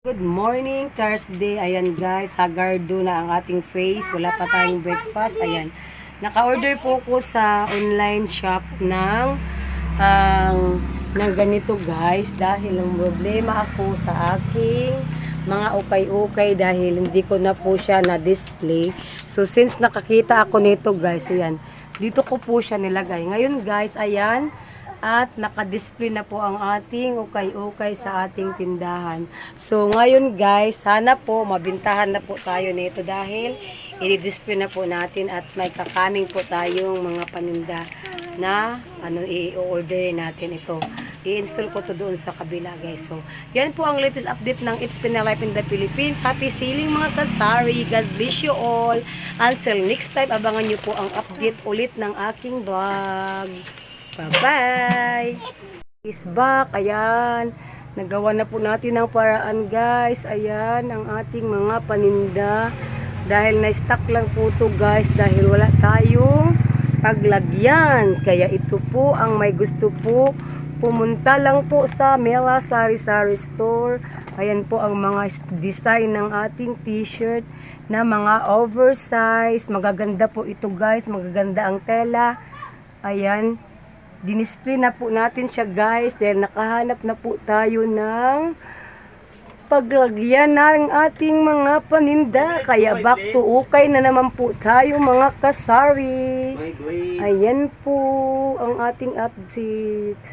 Good morning, Thursday. Ayan guys, hagardo na ang ating face. Wala pa tayong breakfast. Ayan. Naka-order po ko sa online shop ng ganito guys. Dahil ang problema ako sa aking mga ukay-ukay dahil hindi ko na po siya na-display. So since nakakita ako nito guys, ayan. Dito ko po siya nilagay. Ngayon guys, ayan. At naka-display na po ang ating ukay-ukay sa ating tindahan. So, ngayon guys, sana po mabintahan na po tayo nito dahil i-display na po natin at may kakaming po tayong mga paninda na i-order natin ito. I-install ko to doon sa kabila guys. So, yan po ang latest update ng It's Been a Life in the Philippines. Happy selling mga kasari. God bless you all. Until next time, abangan nyo po ang update ulit ng aking vlog. Bye-bye! Is back. Ayan. Nagawa na po natin ang paraan guys. Ayan ang ating mga paninda. Dahil na-stock lang po to guys. Dahil wala tayong paglagyan. Kaya ito po ang may gusto po. Pumunta lang po sa Mela Sari-Sari Store. Ayan po ang mga design ng ating t-shirt na mga oversize. Magaganda po ito guys. Magaganda ang tela. Ayan. Dinisplay na po natin siya guys dahil nakahanap na po tayo ng paglagyan ng ating mga paninda. Kaya back to ukay na naman po tayo mga kasari. Ayan po ang ating update.